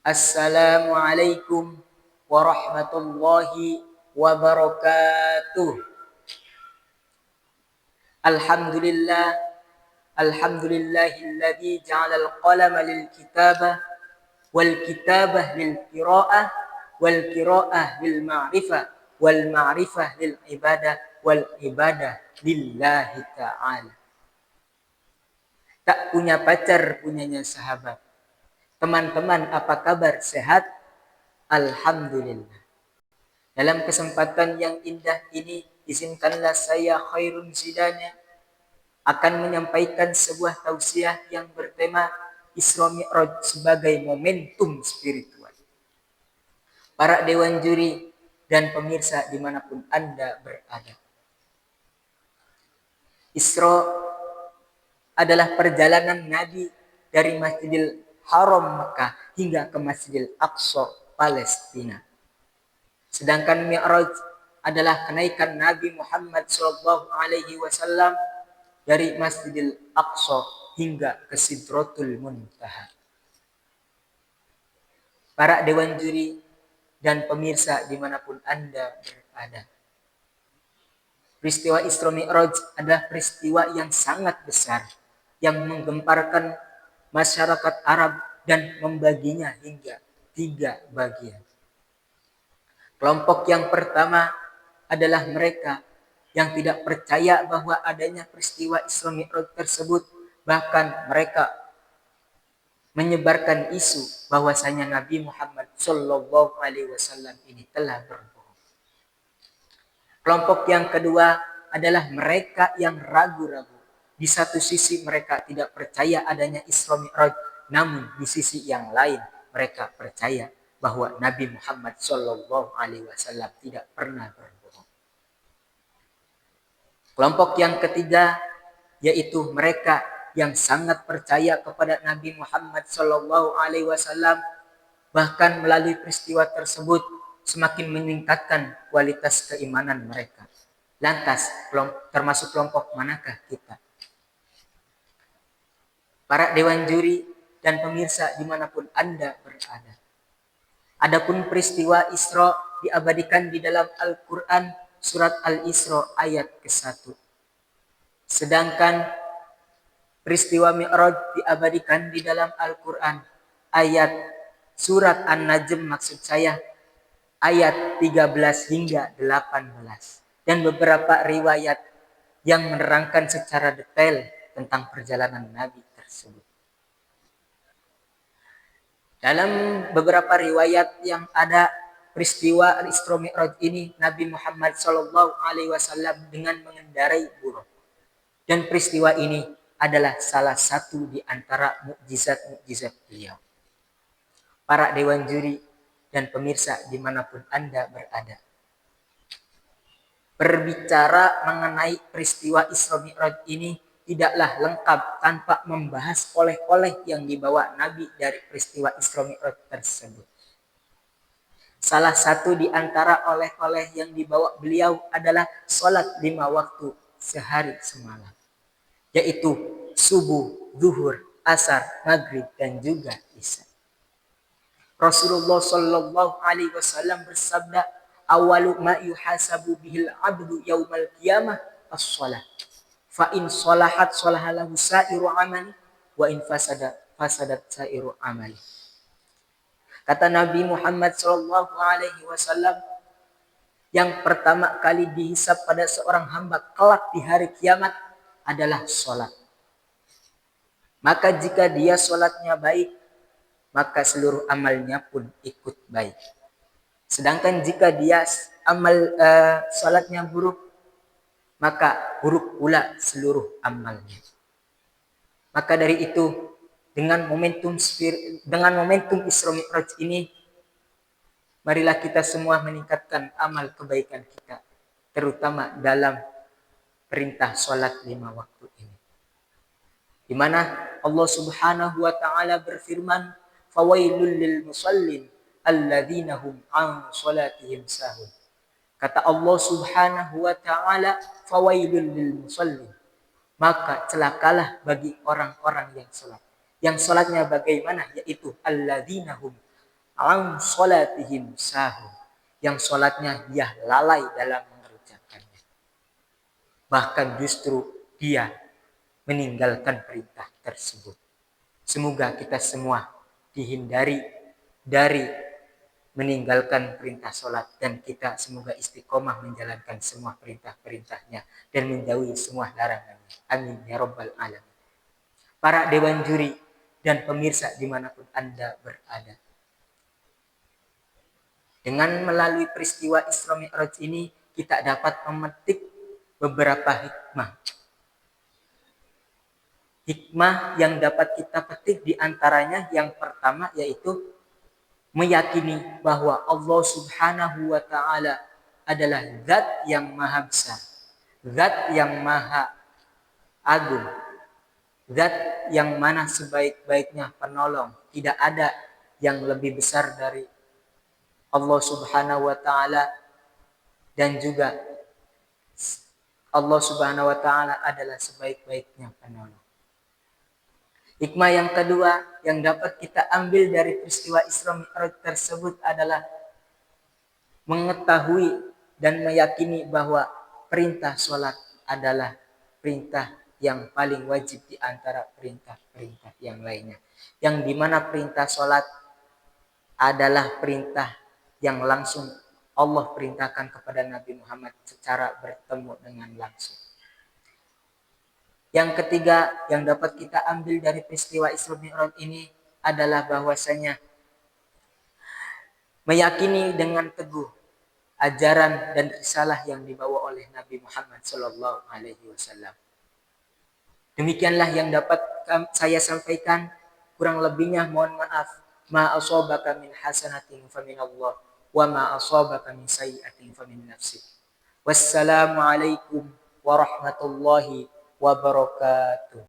Assalamualaikum warahmatullahi wabarakatuh. Alhamdulillah, alhamdulillahilladzi ja'alal qalama lil kitabah wal kitabah lil qiraah wal qiraah lil ma'rifah wal ma'rifah lil ibadah wal ibadah lillahi ta'ala. Tak punya pacar, punyanya sahabat. Teman-teman, apa kabar? Sehat? Alhamdulillah. Dalam kesempatan yang indah ini, izinkanlah saya Khairun Zidane akan menyampaikan sebuah tausiah yang bertema Isra Mi'raj sebagai momentum spiritual. Para dewan juri dan pemirsa dimanapun Anda berada. Isra adalah perjalanan Nabi dari Masjidil Haram Mekah hingga ke Masjidil Aqsa Palestina. Sedangkan Mi'raj adalah kenaikan Nabi Muhammad SAW dari Masjidil Aqsa hingga ke Sidratul Muntaha. Para dewan juri dan pemirsa dimanapun Anda berada. Peristiwa Isra Mi'raj adalah peristiwa yang sangat besar yang menggemparkan masyarakat Arab dan membaginya hingga 3 bagian. Kelompok yang pertama adalah mereka yang tidak percaya bahwa adanya peristiwa Isra Mi'raj tersebut. Bahkan mereka menyebarkan isu bahwasanya Nabi Muhammad SAW ini telah berbohong. Kelompok yang kedua adalah mereka yang ragu-ragu. Di satu sisi mereka tidak percaya adanya Isra Mi'raj, namun di sisi yang lain mereka percaya bahwa Nabi Muhammad SAW tidak pernah berbohong. Kelompok yang ketiga yaitu mereka yang sangat percaya kepada Nabi Muhammad SAW, bahkan melalui peristiwa tersebut semakin meningkatkan kualitas keimanan mereka. Lantas termasuk kelompok manakah kita? Para dewan juri dan pemirsa dimanapun Anda berada. Adapun peristiwa Isra diabadikan di dalam Al-Quran surat Al-Isra ayat ke-1. Sedangkan peristiwa Mi'raj diabadikan di dalam Al-Quran ayat surat An-Najm, maksud saya ayat 13 hingga 18. Dan beberapa riwayat yang menerangkan secara detail tentang perjalanan Nabi tersebut. Dalam beberapa riwayat yang ada, peristiwa Isra Mi'raj ini Nabi Muhammad SAW dengan mengendarai buruk. Dan peristiwa ini adalah salah satu di antara mukjizat-mukjizat beliau. Para dewan juri dan pemirsa dimanapun Anda berada. Berbicara mengenai peristiwa Isra Mi'raj ini tidaklah lengkap tanpa membahas oleh-oleh yang dibawa Nabi dari peristiwa Isra Mi'raj tersebut. Salah satu di antara oleh-oleh yang dibawa beliau adalah sholat 5 waktu sehari semalam, yaitu subuh, zuhur, asar, maghrib, dan juga isya. Rasulullah SAW bersabda, awalu ma yuhasabu bihil abdu yaumal qiyamah as-shalah. Fa in sholahat sholahalahu sa'iru amali wa in fasadat sa'iru amali. Kata Nabi Muhammad SAW, yang pertama kali dihisab pada seorang hamba kelak di hari kiamat adalah sholat. Maka jika dia sholatnya baik, maka seluruh amalnya pun ikut baik. Sedangkan jika dia sholatnya buruk, maka buruk pula seluruh amalnya. Maka dari itu, dengan momentum Isra Mi'raj ini, marilah kita semua meningkatkan amal kebaikan kita, terutama dalam perintah sholat 5 waktu ini. Di mana Allah Subhanahu wa taala berfirman, fawailul lil musallin alladzina hum an sholatihim sahun. Kata Allah Subhanahu wa taala, fawailul lil musallin. Maka celakalah bagi orang-orang yang sholat. Yang sholatnya bagaimana? Yaitu alladzina hum an salatihim sahun, yang salatnya dia lalai dalam mengerjakannya. Bahkan justru dia meninggalkan perintah tersebut. Semoga kita semua dihindari dari meninggalkan perintah sholat, dan kita semoga istiqomah menjalankan semua perintah-perintahnya dan menjauhi semua larangannya. Amin ya rabbal alamin. Para dewan juri dan pemirsa dimanapun Anda berada, dengan melalui peristiwa Isra Mi'raj ini kita dapat memetik beberapa hikmah. Hikmah yang dapat kita petik diantaranya yang pertama yaitu meyakini bahwa Allah Subhanahu wa Ta'ala adalah zat yang maha besar, zat yang maha agung, zat yang mana sebaik-baiknya penolong. Tidak ada yang lebih besar dari Allah Subhanahu wa Ta'ala, dan juga Allah Subhanahu wa Ta'ala adalah sebaik-baiknya penolong. Hikmah yang kedua yang dapat kita ambil dari peristiwa Isra Mi'raj tersebut adalah mengetahui dan meyakini bahwa perintah sholat adalah perintah yang paling wajib di antara perintah-perintah yang lainnya. Yang dimana perintah sholat adalah perintah yang langsung Allah perintahkan kepada Nabi Muhammad secara bertemu dengan langsung. Yang ketiga yang dapat kita ambil dari peristiwa Isra Mi'raj ini adalah bahwasanya meyakini dengan teguh ajaran dan risalah yang dibawa oleh Nabi Muhammad Sallallahu Alaihi Wasallam. Demikianlah yang dapat saya sampaikan. Kurang lebihnya mohon maaf. Ma asabaka min hasanatin famin Allah, wa ma asabaka min sayyi'atin famin nafsik. Wassalamualaikum warahmatullahi wabarakatuh.